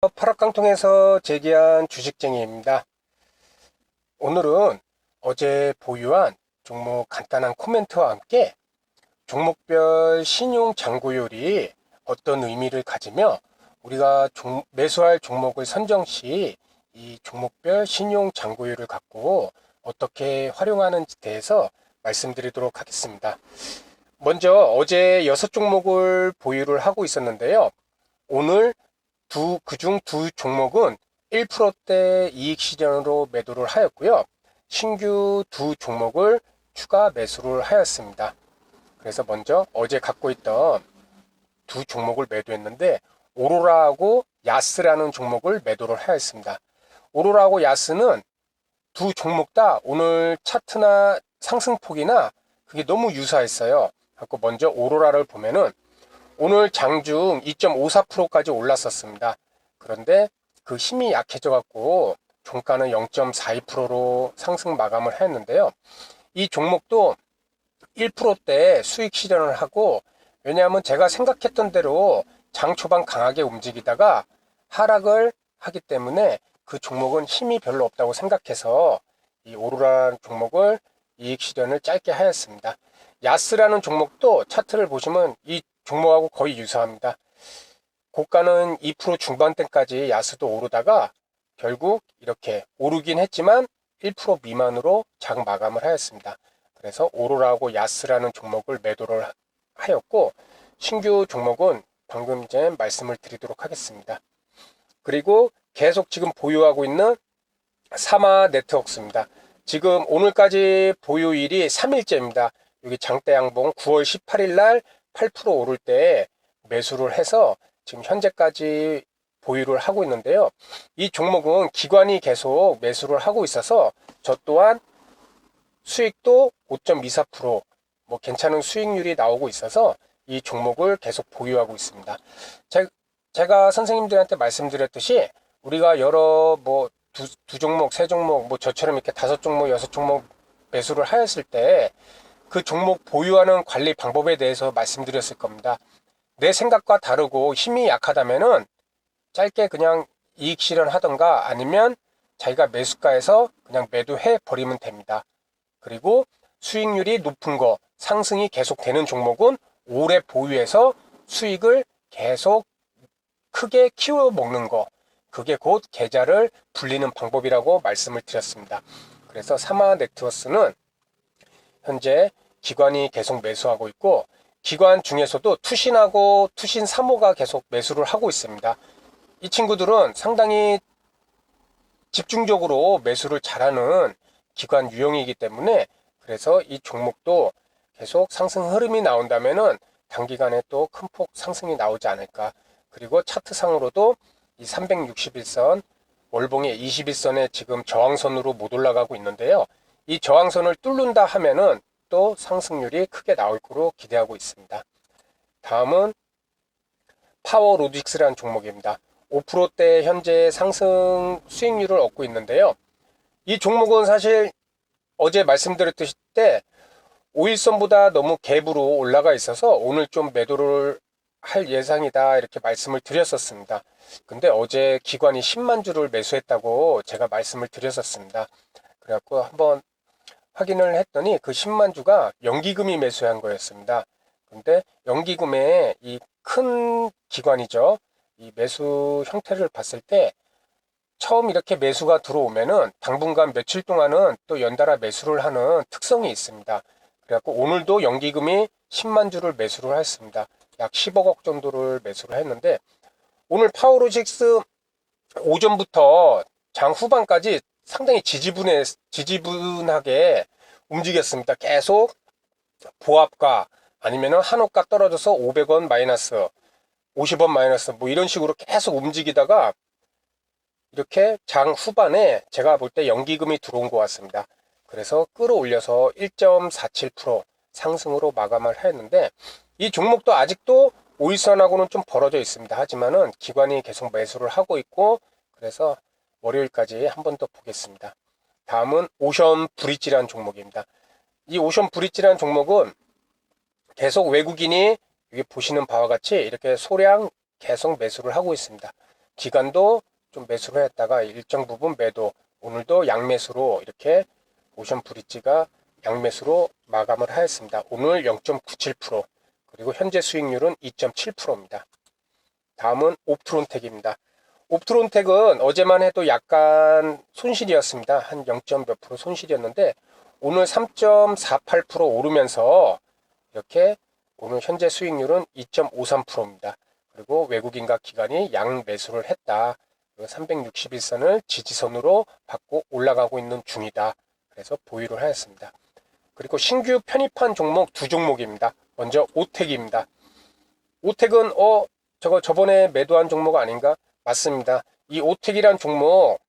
파락깡통에서 제기한 주식쟁이입니다. 오늘은 어제 보유한 종목 간단한 코멘트와 함께 종목별 신용 잔고율이 어떤 의미를 가지며 우리가 매수할 종목을 선정 시 이 종목별 신용 잔고율을 갖고 어떻게 활용하는지 대해서 말씀드리도록 하겠습니다. 먼저 어제 6종목을 보유를 하고 있었는데요. 오늘 그중 두 종목은 1%대 이익 실현으로 매도를 하였고요. 신규 두 종목을 추가 매수를 하였습니다. 그래서 먼저 어제 갖고 있던 두 종목을 매도했는데 오로라하고 야스라는 종목을 매도를 하였습니다. 오로라하고 야스는 두 종목 다 오늘 차트나 상승폭이나 그게 너무 유사했어요. 그래서 먼저 오로라를 보면은 오늘 장중 2.54%까지 올랐었습니다. 그런데 그 힘이 약해져 갖고 종가는 0.42%로 상승 마감을 했는데요. 이 종목도 1%대 수익 실현을 하고, 왜냐하면 제가 생각했던 대로 장 초반 강하게 움직이다가 하락을 하기 때문에 그 종목은 힘이 별로 없다고 생각해서 이 오로라 종목을 이익 실현을 짧게 하였습니다. 야스라는 종목도 차트를 보시면 이 종목하고 거의 유사합니다. 고가는 2% 중반대까지 야스도 오르다가 결국 이렇게 오르긴 했지만 1% 미만으로 장 마감을 하였습니다. 그래서 오로라하고 야스라는 종목을 매도를 하였고, 신규 종목은 방금 이제 말씀을 드리도록 하겠습니다. 그리고 계속 지금 보유하고 있는 사마 네트워크스입니다. 지금 오늘까지 보유일이 3일째입니다. 여기 장대 양봉 9월 18일 날 8% 오를 때 매수를 해서 지금 현재까지 보유를 하고 있는데요. 이 종목은 기관이 계속 매수를 하고 있어서 저 또한 수익도 5.24% 뭐 괜찮은 수익률이 나오고 있어서 이 종목을 계속 보유하고 있습니다. 제가 선생님들한테 말씀드렸듯이 우리가 여러 뭐 두 종목, 세 종목, 뭐 저처럼 이렇게 5종목, 6종목 매수를 하였을 때 그 종목 보유하는 관리 방법에 대해서 말씀드렸을 겁니다. 내 생각과 다르고 힘이 약하다면은 짧게 그냥 이익 실현하던가 아니면 자기가 매수가에서 그냥 매도해 버리면 됩니다. 그리고 수익률이 높은 거, 상승이 계속 되는 종목은 오래 보유해서 수익을 계속 크게 키워 먹는 거, 그게 곧 계좌를 불리는 방법이라고 말씀을 드렸습니다. 그래서 사마 네트워스는 현재 기관이 계속 매수하고 있고, 기관 중에서도 투신하고 투신 3호가 계속 매수를 하고 있습니다. 이 친구들은 상당히 집중적으로 매수를 잘하는 기관 유형이기 때문에, 그래서 이 종목도 계속 상승 흐름이 나온다면은 단기간에 또 큰 폭 상승이 나오지 않을까. 그리고 차트상으로도 이 361선 월봉의 21선에 지금 저항선으로 못 올라가고 있는데요. 이 저항선을 뚫는다 하면은 또 상승률이 크게 나올 거로 기대하고 있습니다. 다음은 파워로직스라는 종목입니다. 5%대 현재 상승 수익률을 얻고 있는데요. 이 종목은 사실 어제 말씀드렸듯이 때 5일선보다 너무 갭으로 올라가 있어서 오늘 좀 매도를 할 예상이다 이렇게 말씀을 드렸었습니다. 근데 어제 기관이 10만 주를 매수했다고 제가 말씀을 드렸었습니다. 그래갖고 한번 확인을 했더니 그 10만 주가 연기금이 매수한 거였습니다. 근데 연기금의 이 큰 기관이죠. 이 매수 형태를 봤을 때 처음 이렇게 매수가 들어오면은 당분간 며칠 동안은 또 연달아 매수를 하는 특성이 있습니다. 그래갖고 오늘도 연기금이 10만 주를 매수를 했습니다. 약 10억 정도를 매수를 했는데, 오늘 파워로직스 오전부터 장 후반까지 상당히 지지분하게 움직였습니다. 계속 보합가 아니면은 한호가 떨어져서 500원 마이너스, 50원 마이너스 뭐 이런 식으로 계속 움직이다가 이렇게 장 후반에 제가 볼 때 연기금이 들어온 것 같습니다. 그래서 끌어올려서 1.47% 상승으로 마감을 했는데, 이 종목도 아직도 5일선하고는 좀 벌어져 있습니다. 하지만은 기관이 계속 매수를 하고 있고, 그래서 월요일까지 한 번 더 보겠습니다. 다음은 오션 브릿지라는 종목입니다. 이 오션 브릿지라는 종목은 계속 외국인이 여기 보시는 바와 같이 이렇게 소량 계속 매수를 하고 있습니다. 기간도 좀 매수를 했다가 일정 부분 매도, 오늘도 양매수로 이렇게 오션 브릿지가 양매수로 마감을 하였습니다. 오늘 0.97%, 그리고 현재 수익률은 2.7%입니다. 다음은 옵트론텍입니다. 옵트론텍은 어제만 해도 약간 손실이었습니다. 한 0. 몇 프로 손실이었는데 오늘 3.48% 오르면서 이렇게 오늘 현재 수익률은 2.53%입니다. 그리고 외국인과 기관이 양 매수를 했다. 361선을 지지선으로 받고 올라가고 있는 중이다. 그래서 보유를 하였습니다. 그리고 신규 편입한 종목 두 종목입니다. 먼저 오텍입니다. 오텍은 저거 저번에 매도한 종목 아닌가? 맞습니다. 이 오텍이란 종목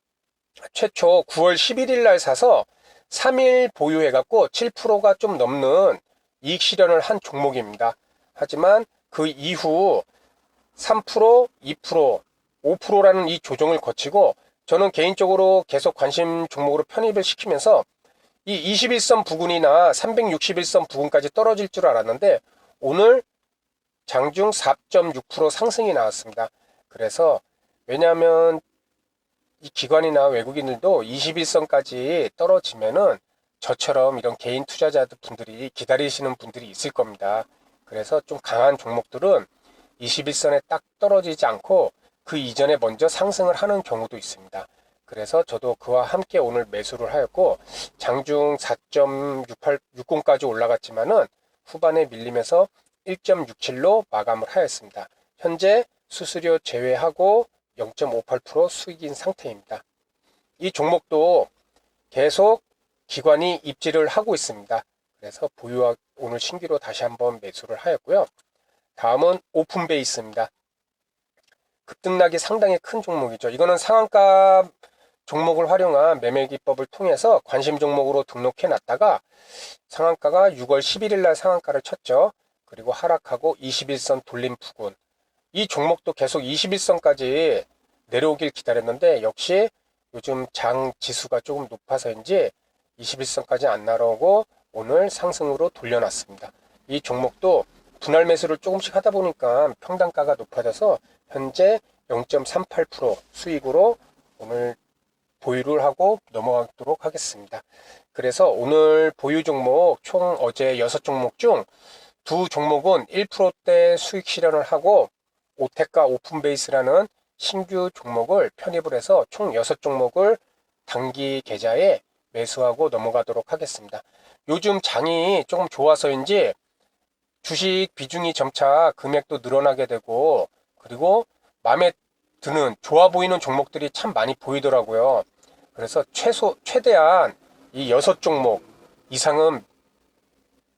최초 9월 11일 날 사서 3일 보유해갖고 7%가 좀 넘는 이익 실현을 한 종목입니다. 하지만 그 이후 3%, 2%, 5%라는 이 조정을 거치고 저는 개인적으로 계속 관심 종목으로 편입을 시키면서 이 21선 부근이나 361선 부근까지 떨어질 줄 알았는데 오늘 장중 4.6% 상승이 나왔습니다. 그래서 왜냐하면 이 기관이나 외국인들도 21선까지 떨어지면은 저처럼 이런 개인 투자자들 분들이 기다리시는 분들이 있을 겁니다. 그래서 좀 강한 종목들은 21선에 딱 떨어지지 않고 그 이전에 먼저 상승을 하는 경우도 있습니다. 그래서 저도 그와 함께 오늘 매수를 하였고 장중 4.60까지 올라갔지만은 후반에 밀리면서 1.67로 마감을 하였습니다. 현재 수수료 제외하고 0.58% 수익인 상태입니다. 이 종목도 계속 기관이 입지를 하고 있습니다. 그래서 보유하 오늘 신규로 다시 한번 매수를 하였고요. 다음은 오픈베이스입니다. 급등락이 상당히 큰 종목이죠. 이거는 상한가 종목을 활용한 매매 기법을 통해서 관심 종목으로 등록해 놨다가 상한가가 6월 11일 날 상한가를 쳤죠. 그리고 하락하고 21선 돌림 부근. 이 종목도 계속 21선까지 내려오길 기다렸는데 역시 요즘 장 지수가 조금 높아서인지 21선까지 안 날아오고 오늘 상승으로 돌려놨습니다. 이 종목도 분할 매수를 조금씩 하다 보니까 평단가가 높아져서 현재 0.38% 수익으로 오늘 보유를 하고 넘어가도록 하겠습니다. 그래서 오늘 보유 종목 총 어제 6종목 중 두 종목은 1%대 수익 실현을 하고 오텍과 오픈베이스라는 신규 종목을 편입을 해서 총 6종목을 단기 계좌에 매수하고 넘어가도록 하겠습니다. 요즘 장이 조금 좋아서인지 주식 비중이 점차 금액도 늘어나게 되고 그리고 마음에 드는 좋아 보이는 종목들이 참 많이 보이더라고요. 그래서 최대한 이 6종목 이상은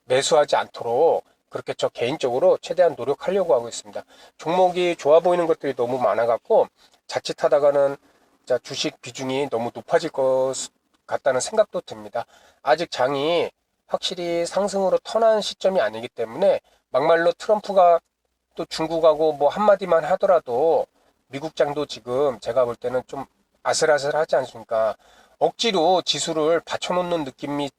매수하지 않도록 그렇게 저 개인적으로 최대한 노력하려고 하고 있습니다. 종목이 좋아 보이는 것들이 너무 많아갖고 자칫하다가는 주식 비중이 너무 높아질 것 같다는 생각도 듭니다. 아직 장이 확실히 상승으로 턴한 시점이 아니기 때문에 막말로 트럼프가 또 중국하고 뭐 한마디만 하더라도 미국 장도 지금 제가 볼 때는 좀 아슬아슬하지 않습니까? 억지로 지수를 받쳐놓는 느낌이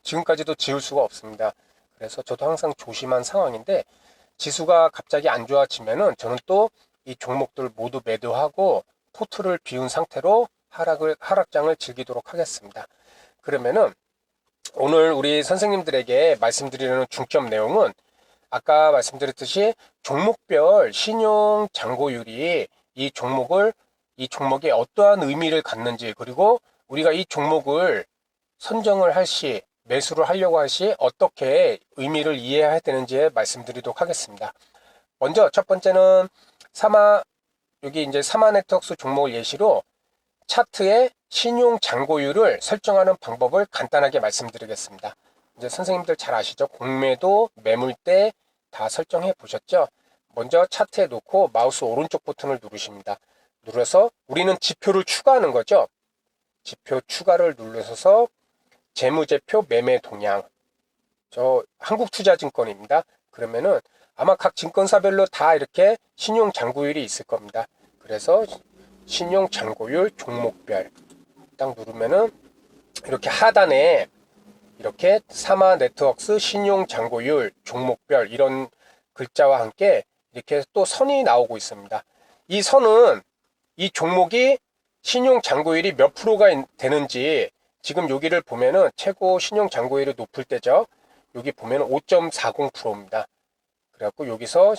지금까지도 지울 수가 없습니다. 그래서 저도 항상 조심한 상황인데 지수가 갑자기 안 좋아지면은 저는 또 이 종목들 모두 매도하고 포트를 비운 상태로 하락장을 즐기도록 하겠습니다. 그러면은 오늘 우리 선생님들에게 말씀드리는 중점 내용은 아까 말씀드렸듯이 종목별 신용 잔고율이 이 종목에 어떠한 의미를 갖는지 그리고 우리가 이 종목을 선정을 할 시 매수를 하려고 할 시 어떻게 의미를 이해해야 되는지 말씀드리도록 하겠습니다. 먼저 첫 번째는 여기 이제 사마네트웍스 종목을 예시로 차트의 신용 잔고율을 설정하는 방법을 간단하게 말씀드리겠습니다. 이제 선생님들 잘 아시죠? 공매도, 매물대 다 설정해 보셨죠? 먼저 차트에 놓고 마우스 오른쪽 버튼을 누르십니다. 눌러서 우리는 지표를 추가하는 거죠. 지표 추가를 눌러서 재무제표 매매 동향. 저 한국투자증권입니다. 그러면은 아마 각 증권사별로 다 이렇게 신용 잔고율이 있을 겁니다. 그래서 신용 잔고율 종목별 딱 누르면은 이렇게 하단에 이렇게 사마네트웍스 신용 잔고율 종목별 이런 글자와 함께 이렇게 또 선이 나오고 있습니다. 이 선은 이 종목이 신용 잔고율이 몇 프로가 되는지 지금 여기를 보면은 최고 신용 잔고율이 높을 때죠. 여기 보면 5.40%입니다. 그래갖고 여기서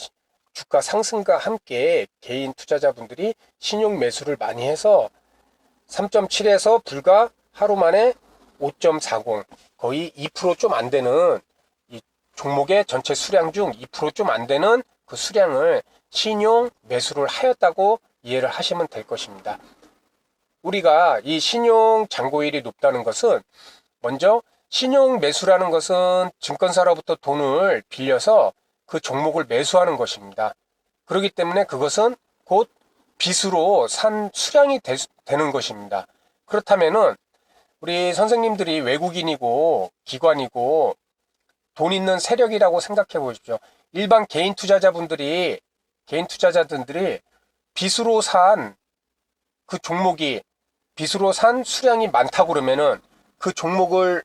주가 상승과 함께 개인 투자자분들이 신용 매수를 많이 해서 3.7에서 불과 하루 만에 5.40, 거의 2% 좀 안 되는 이 종목의 전체 수량 중 2% 좀 안 되는 그 수량을 신용 매수를 하였다고 이해를 하시면 될 것입니다. 우리가 이 신용 잔고율이 높다는 것은 먼저 신용 매수라는 것은 증권사로부터 돈을 빌려서 그 종목을 매수하는 것입니다. 그렇기 때문에 그것은 곧 빚으로 산 수량이 되는 것입니다. 그렇다면은 우리 선생님들이 외국인이고 기관이고 돈 있는 세력이라고 생각해 보십시오. 일반 개인 투자자들이 빚으로 산 그 종목이 빚으로 산 수량이 많다고 그러면은 그 종목을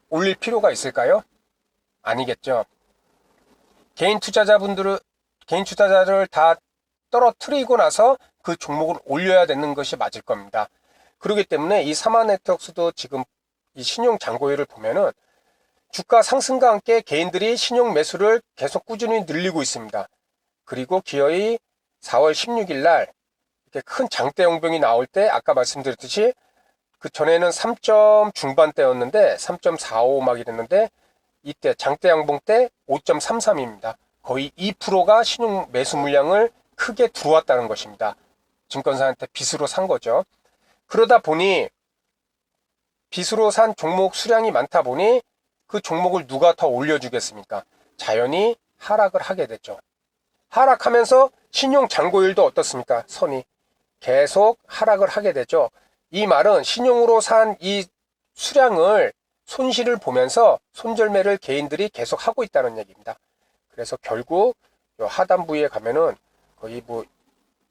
올릴 필요가 있을까요? 아니겠죠. 개인 투자자를 다 떨어뜨리고 나서 그 종목을 올려야 되는 것이 맞을 겁니다. 그렇기 때문에 이 사마네트웍스도 지금 이 신용 잔고율을 보면은 주가 상승과 함께 개인들이 신용 매수를 계속 꾸준히 늘리고 있습니다. 그리고 기어이 4월 16일 날 이렇게 큰 장대 용병이 나올 때 아까 말씀드렸듯이 그 전에는 3점 중반대였는데 3.45 막 이랬는데 이때 장대 양봉 때 5.33입니다. 거의 2%가 신용 매수 물량을 크게 들어왔다는 것입니다. 증권사한테 빚으로 산 거죠. 그러다 보니 빚으로 산 종목 수량이 많다 보니 그 종목을 누가 더 올려주겠습니까? 자연히 하락을 하게 됐죠. 하락하면서 신용 잔고율도 어떻습니까? 선이 계속 하락을 하게 되죠. 이 말은 신용으로 산 이 수량을 손실을 보면서 손절매를 개인들이 계속 하고 있다는 얘기입니다. 그래서 결국 하단 부위에 가면은 거의 뭐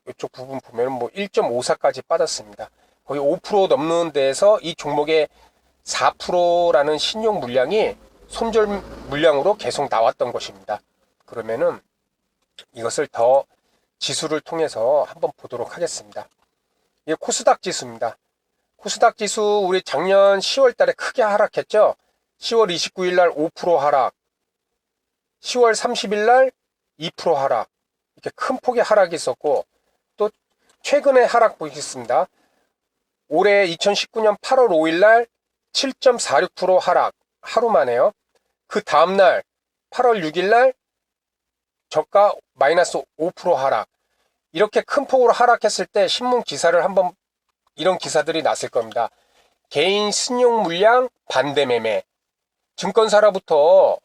이쪽 부분 보면은 뭐 1.54까지 빠졌습니다. 거의 5% 넘는 데에서 이 종목의 4%라는 신용 물량이 손절 물량으로 계속 나왔던 것입니다. 그러면은 이것을 더 지수를 통해서 한번 보도록 하겠습니다. 이게 코스닥 지수입니다. 코스닥 지수 우리 작년 10월 달에 크게 하락했죠. 10월 29일 날 5% 하락, 10월 30일 날 2% 하락, 이렇게 큰 폭의 하락이 있었고 또 최근에 하락 보겠습니다. 올해 2019년 8월 5일 날 7.46% 하락, 하루 만에요. 그 다음날 8월 6일 날 저가 마이너스 5% 하락. 이렇게 큰 폭으로 하락했을 때 신문 기사를 한번 이런 기사들이 났을 겁니다. 개인 신용 물량 반대 매매. 증권사로부터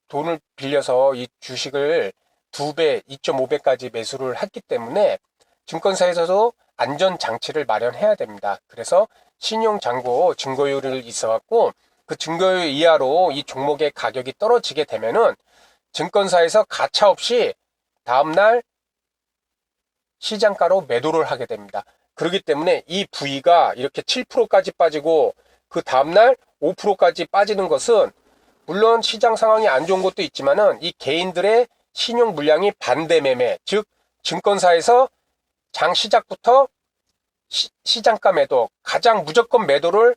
돈을 빌려서 이 주식을 2배, 2.5배까지 매수를 했기 때문에 증권사에서도 안전 장치를 마련해야 됩니다. 그래서 신용 잔고 증거율이 있어갖고 그 증거율 이하로 이 종목의 가격이 떨어지게 되면은 증권사에서 가차없이 다음날 시장가로 매도를 하게 됩니다. 그렇기 때문에 이 부위가 이렇게 7%까지 빠지고 그 다음날 5%까지 빠지는 것은 물론 시장 상황이 안 좋은 것도 있지만은 이 개인들의 신용 물량이 반대 매매, 즉 증권사에서 장 시작부터 시장가 매도, 가장 무조건 매도를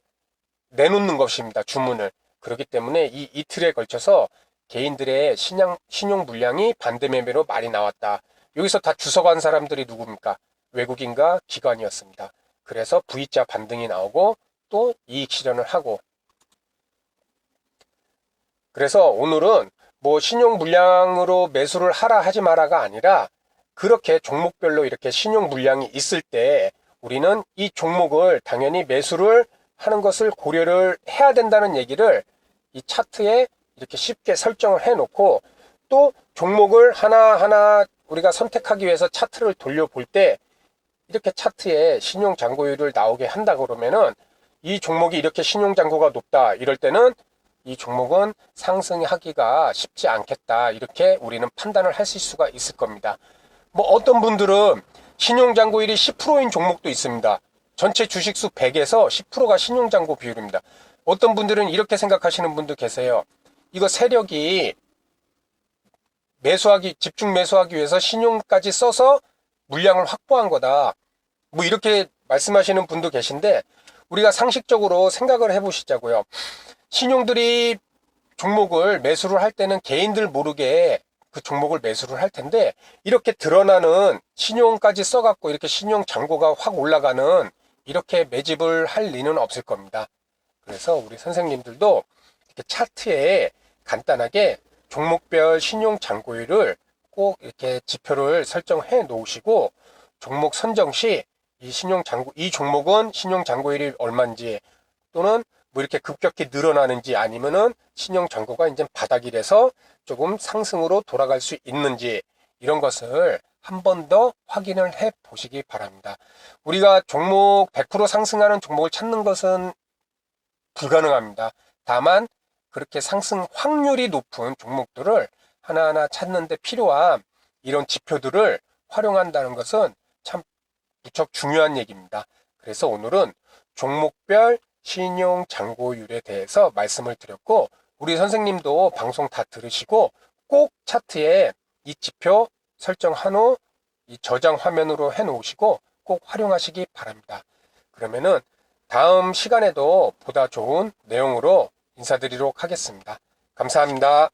내놓는 것입니다. 주문을. 그렇기 때문에 이 이틀에 걸쳐서 개인들의 신용 물량이 반대 매매로 많이 나왔다. 여기서 다 주석한 사람들이 누굽니까? 외국인과 기관이었습니다. 그래서 V자 반등이 나오고 또 이익 실현을 하고, 그래서 오늘은 뭐 신용 물량으로 매수를 하라 하지 마라가 아니라 그렇게 종목별로 이렇게 신용 물량이 있을 때 우리는 이 종목을 당연히 매수를 하는 것을 고려를 해야 된다는 얘기를 이 차트에 이렇게 쉽게 설정을 해 놓고, 또 종목을 하나하나 우리가 선택하기 위해서 차트를 돌려볼 때 이렇게 차트에 신용 잔고율을 나오게 한다 그러면은 이 종목이 이렇게 신용 잔고가 높다 이럴 때는 이 종목은 상승하기가 쉽지 않겠다, 이렇게 우리는 판단을 하실 수가 있을 겁니다. 뭐 어떤 분들은 신용 잔고율이 10%인 종목도 있습니다. 전체 주식수 100에서 10%가 신용 잔고 비율입니다. 어떤 분들은 이렇게 생각하시는 분도 계세요. 이거 세력이 집중 매수하기 위해서 신용까지 써서 물량을 확보한 거다. 뭐 이렇게 말씀하시는 분도 계신데 우리가 상식적으로 생각을 해보시자고요. 신용들이 종목을 매수를 할 때는 개인들 모르게 그 종목을 매수를 할 텐데 이렇게 드러나는 신용까지 써갖고 이렇게 신용 잔고가 확 올라가는 이렇게 매집을 할 리는 없을 겁니다. 그래서 우리 선생님들도 이렇게 차트에 간단하게 종목별 신용 잔고율을 꼭 이렇게 지표를 설정해 놓으시고 종목 선정 시 이 종목은 신용 잔고율이 얼마인지 또는 뭐 이렇게 급격히 늘어나는지 아니면은 신용 잔고가 이제 바닥이라서 조금 상승으로 돌아갈 수 있는지 이런 것을 한 번 더 확인을 해 보시기 바랍니다. 우리가 종목 100% 상승하는 종목을 찾는 것은 불가능합니다. 다만 그렇게 상승 확률이 높은 종목들을 하나하나 찾는 데 필요한 이런 지표들을 활용한다는 것은 참 무척 중요한 얘기입니다. 그래서 오늘은 종목별 신용 잔고율에 대해서 말씀을 드렸고 우리 선생님도 방송 다 들으시고 꼭 차트에 이 지표 설정한 후 이 저장 화면으로 해 놓으시고 꼭 활용하시기 바랍니다. 그러면은 다음 시간에도 보다 좋은 내용으로 인사드리도록 하겠습니다. 감사합니다.